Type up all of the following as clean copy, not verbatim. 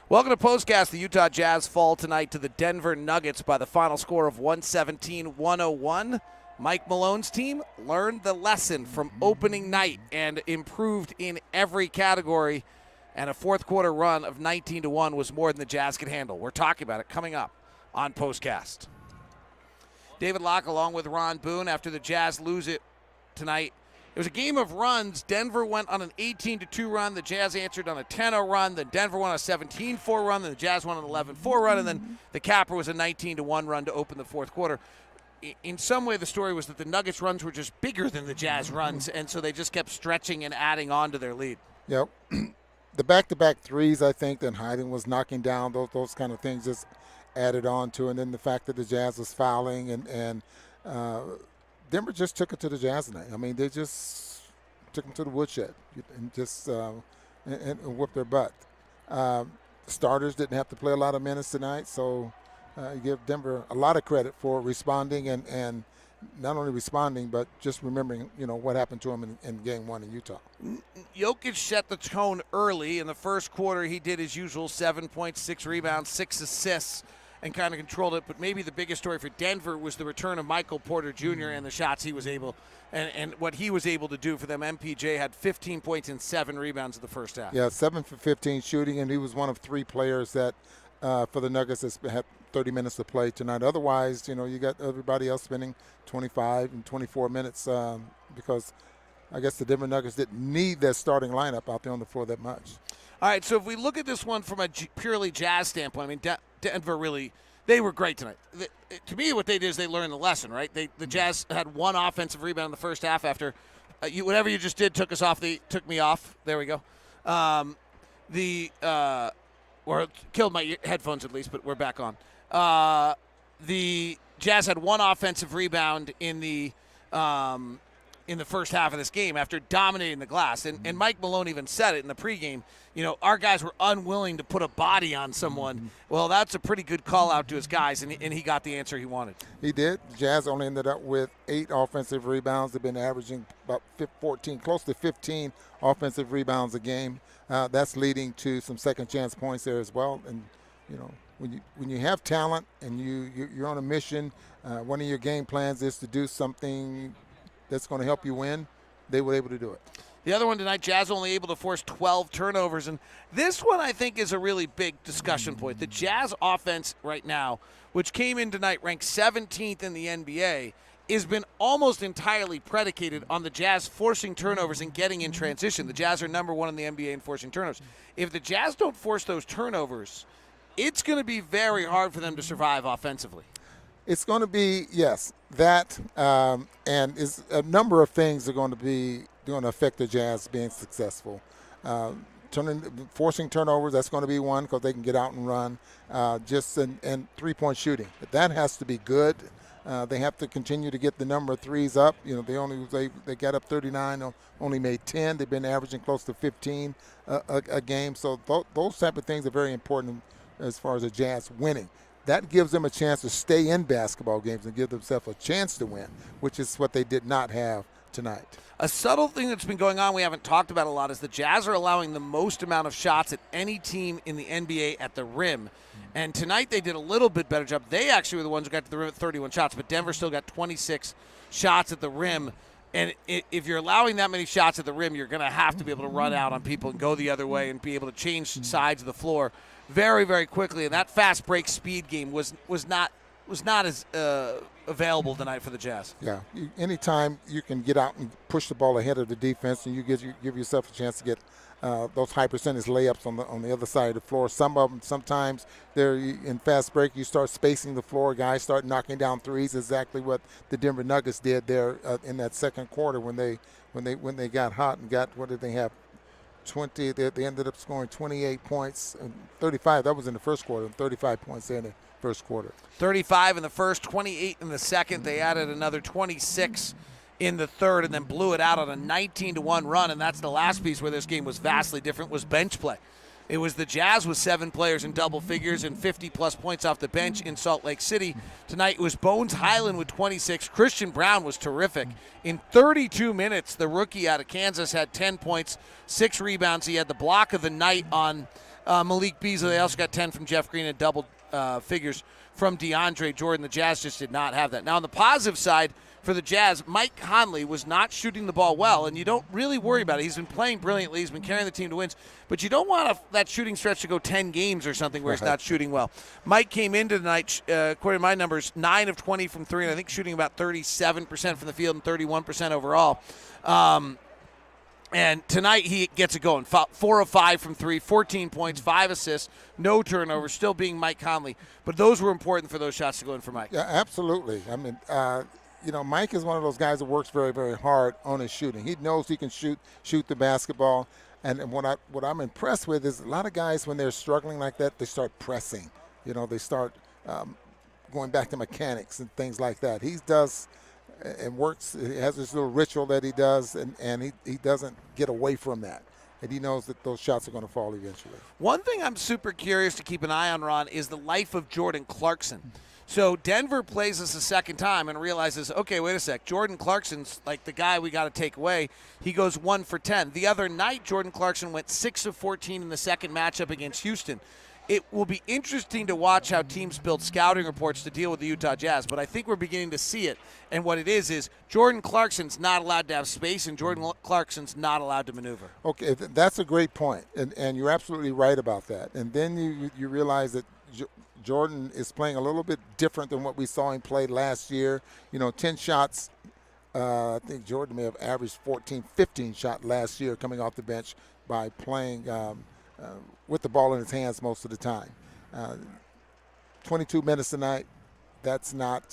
Welcome to POSTCAST. The Utah Jazz fall tonight to the Denver Nuggets by the final score of 117-101. Mike Malone's team learned the lesson from opening night and improved in every category. And a fourth quarter run of 19-1 was more than the Jazz could handle. We're talking about it coming up on POSTCAST. David Locke along with Ron Boone after the Jazz lose it tonight. It was a game of runs. Denver went on an 18-2 run. The Jazz answered on a 10-0 run. Then Denver won a 17-4 run. Then the Jazz won an 11-4 run. And then the capper was a 19-1 run to open the fourth quarter. In some way, the story was that the Nuggets' runs were just bigger than the Jazz runs, and so they just kept stretching and adding on to their lead. Yep. The back-to-back threes, I think, that Hyden was knocking down, those kind of things just added on to it. And then the fact that the Jazz was fouling and Denver just took it to the Jazz tonight. I mean, they just took them to the woodshed and just and whooped their butt. Starters didn't have to play a lot of minutes tonight, so you give Denver a lot of credit for responding and not only responding, but just remembering, what happened to them in Game 1 in Utah. Jokic set the tone early. In the first quarter, he did his usual 7 points, 6 rebounds, 6 assists, and kind of controlled it. But maybe the biggest story for Denver was the return of Michael Porter Jr. and the shots he was able and what he was able to do for them. MPJ had 15 points and 7 rebounds in the first half. Yeah, 7 for 15 shooting, and he was one of 3 players that for the Nuggets that's had 30 minutes to play tonight. Otherwise, you got everybody else spending 25 and 24 minutes because I guess the Denver Nuggets didn't need that starting lineup out there on the floor that much. All right, so if we look at this one from a purely Jazz standpoint, I mean, Denver really, they were great tonight. To me, what they did is they learned the lesson, right? The Jazz had 1 offensive rebound in the first half after whatever you just did took me off. There we go. Or it killed my headphones at least, but we're back on. The Jazz had 1 offensive rebound in the first half of this game after dominating the glass. And Mike Malone even said it in the pregame, our guys were unwilling to put a body on someone. Well, that's a pretty good call out to his guys, and he got the answer he wanted. He did. The Jazz only ended up with 8 offensive rebounds. They've been averaging about 14, close to 15 offensive rebounds a game. That's leading to some second chance points there as well. And, when you have talent and you're on a mission, one of your game plans is to do something that's going to help you win, they were able to do it. The other one tonight, Jazz only able to force 12 turnovers. And this one I think is a really big discussion point. The Jazz offense right now, which came in tonight ranked 17th in the NBA, has been almost entirely predicated on the Jazz forcing turnovers and getting in transition. The Jazz are number 1 in the NBA in forcing turnovers. If the Jazz don't force those turnovers, it's going to be very hard for them to survive offensively. It's going to be, yes, that, and is a number of things are going to affect the Jazz being successful. Forcing turnovers, that's going to be one because they can get out and run. And 3-point shooting, but that has to be good. They have to continue to get the number of threes up. They got up 39, only made 10. They've been averaging close to 15 a game. So those type of things are very important as far as the Jazz winning. That gives them a chance to stay in basketball games and give themselves a chance to win, which is what they did not have tonight. A subtle thing that's been going on we haven't talked about a lot is the Jazz are allowing the most amount of shots at any team in the NBA at the rim. And tonight they did a little bit better job. They actually were the ones who got to the rim at 31 shots, but Denver still got 26 shots at the rim. And if you're allowing that many shots at the rim, you're going to have to be able to run out on people and go the other way and be able to change sides of the floor very, very quickly. And that fast break speed game was not as available tonight for the Jazz. Yeah, anytime you can get out and push the ball ahead of the defense, and you give yourself a chance to get those high percentage layups on the other side of the floor. Some of them, sometimes they're in fast break. You start spacing the floor. Guys start knocking down threes. Exactly what the Denver Nuggets did there in that second quarter when they got hot and got, what did they have? 20. They ended up scoring 28 points and 35. That was in the first quarter. And 35 points there in the first quarter. 35 in the first, 28 in the second. They added another 26 in the third and then blew it out on a 19-1 run. And that's the last piece where this game was vastly different, was bench play. It was the Jazz with 7 players in double figures and 50-plus points off the bench in Salt Lake City. Tonight it was Bones Highland with 26. Christian Brown was terrific. In 32 minutes, the rookie out of Kansas had 10 points, 6 rebounds. He had the block of the night on Malik Beasley. They also got 10 from Jeff Green and double figures from DeAndre Jordan. The Jazz just did not have that. Now, on the positive side for the Jazz, Mike Conley was not shooting the ball well, and you don't really worry about it. He's been playing brilliantly. He's been carrying the team to wins, but you don't want that shooting stretch to go 10 games or something where he's not shooting well. Mike came into the night, according to my numbers, 9 of 20 from 3, and I think shooting about 37% from the field and 31% overall. And tonight he gets it going. 4 of 5 from 3, 14 points, 5 assists, no turnovers, still being Mike Conley. But those were important for those shots to go in for Mike. Yeah, absolutely. I mean, Mike is one of those guys that works very, very hard on his shooting. He knows he can shoot the basketball. And what I'm impressed with is a lot of guys, when they're struggling like that, they start pressing. They start going back to mechanics and things like that. He does and works. He has this little ritual that he does, and he doesn't get away from that. And he knows that those shots are going to fall eventually. One thing I'm super curious to keep an eye on, Ron, is the life of Jordan Clarkson. So Denver plays this a second time and realizes, okay, wait a sec, Jordan Clarkson's like the guy we got to take away. He goes 1 for 10. The other night, Jordan Clarkson went 6 of 14 in the second matchup against Houston. It will be interesting to watch how teams build scouting reports to deal with the Utah Jazz, but I think we're beginning to see it. And what it is Jordan Clarkson's not allowed to have space, and Jordan Clarkson's not allowed to maneuver. Okay, that's a great point, and you're absolutely right about that. And then you realize that Jordan is playing a little bit different than what we saw him play last year. 10 shots. I think Jordan may have averaged 14, 15 shots last year coming off the bench by playing with the ball in his hands most of the time. 22 minutes tonight, that's not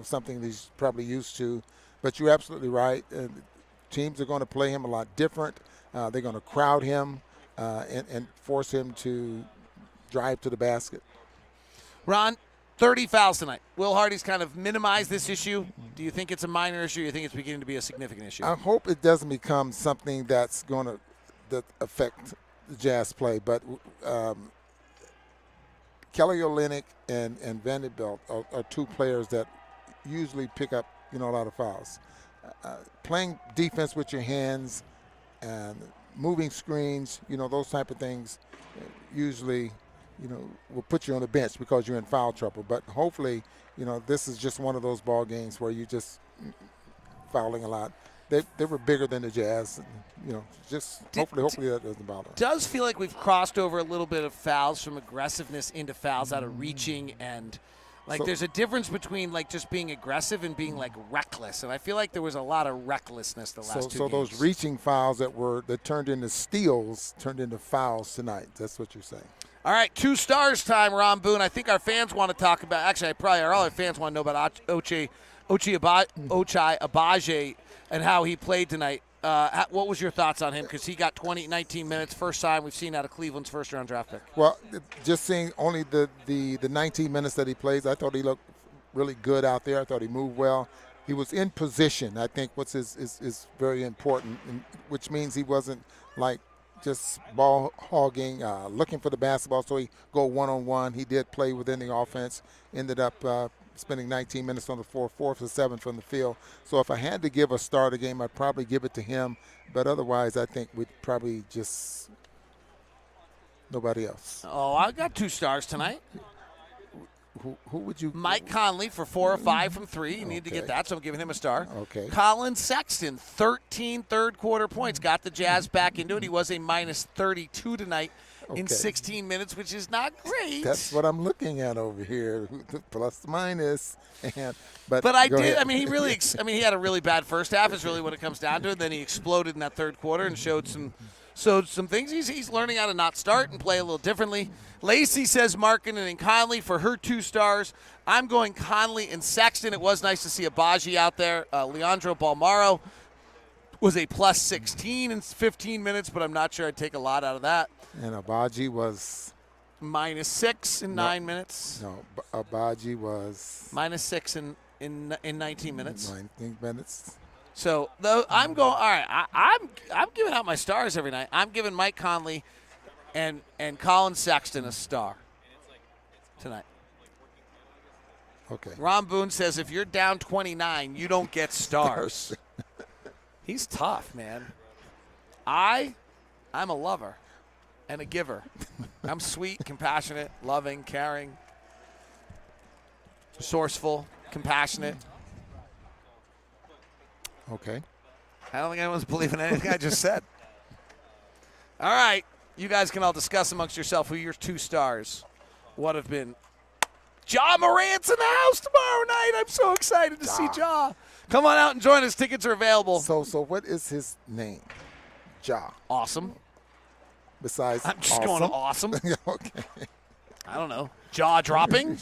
something that he's probably used to. But you're absolutely right. Teams are going to play him a lot different. They're going to crowd him and force him to drive to the basket. Ron, 30 fouls tonight. Will Hardy's kind of minimized this issue. Do you think it's a minor issue? Or do you think it's beginning to be a significant issue? I hope it doesn't become something that's going to affect the Jazz play. But Kelly Olynyk and Vanderbilt are two players that usually pick up a lot of fouls. Playing defense with your hands and moving screens, those type of things usually will put you on the bench because you're in foul trouble. But hopefully, this is just one of those ball games where you're just fouling a lot. They were bigger than the Jazz. Just hopefully that doesn't bother them. Does feel like we've crossed over a little bit of fouls from aggressiveness into fouls out of reaching and there's a difference between just being aggressive and being reckless, and I feel like there was a lot of recklessness the last 2 games. So those reaching fouls that turned into steals turned into fouls tonight. That's what you're saying. All right, 2 stars time, Ron Boone. I think our fans want to talk about. Actually, all our fans want to know about Ochai Agbaji and how he played tonight. What was your thoughts on him? Because he got 19 minutes, first time we've seen out of Cleveland's first-round draft pick. Well, just seeing only the 19 minutes that he plays, I thought he looked really good out there. I thought he moved well. He was in position, I think, which is very important, which means he wasn't just ball hogging, looking for the basketball, so he go one-on-one. He did play within the offense, ended up spending 19 minutes on the floor, 4 for 7 from the field. So if I had to give a starter game, I'd probably give it to him. But otherwise, I think we'd probably just nobody else. Oh, I got 2 stars tonight. Who would you? Mike Conley for 4 or 5 from 3. You need to get that, so I'm giving him a star. Okay. Collin Sexton, 13 third-quarter points. Got the Jazz back into it. He was a minus 32 tonight in 16 minutes, which is not great. That's what I'm looking at over here, plus minus. But I did. Ahead. I mean, he had a really bad first half is really what it comes down to. And then he exploded in that third quarter and showed some things. He's learning how to not start and play a little differently. Lacey says Markkanen and Conley for her 2 stars. I'm going Conley and Sexton. It was nice to see Agbaji out there. Leandro Balmaro was a plus 16 in 15 minutes, but I'm not sure I'd take a lot out of that. And Agbaji was minus 6 in 9 minutes. No, Agbaji was minus 6 in 19 minutes. 19 minutes. So I'm going. All right, I'm giving out my stars every night. I'm giving Mike Conley and Collin Sexton a star tonight. Okay. Ron Boone says if you're down 29, you don't get stars. He's tough, man. I'm a lover. and a giver. I'm sweet, compassionate, loving, caring, resourceful, compassionate. Okay. I don't think anyone's believing anything I just said. All right. You guys can all discuss amongst yourself who your 2 stars would have been. Ja Morant's in the house tomorrow night. I'm so excited to see Ja. Come on out and join us. Tickets are available. So what is his name? Ja. Awesome. Besides I'm just awesome? going to awesome. Okay. I don't know. Jaw dropping?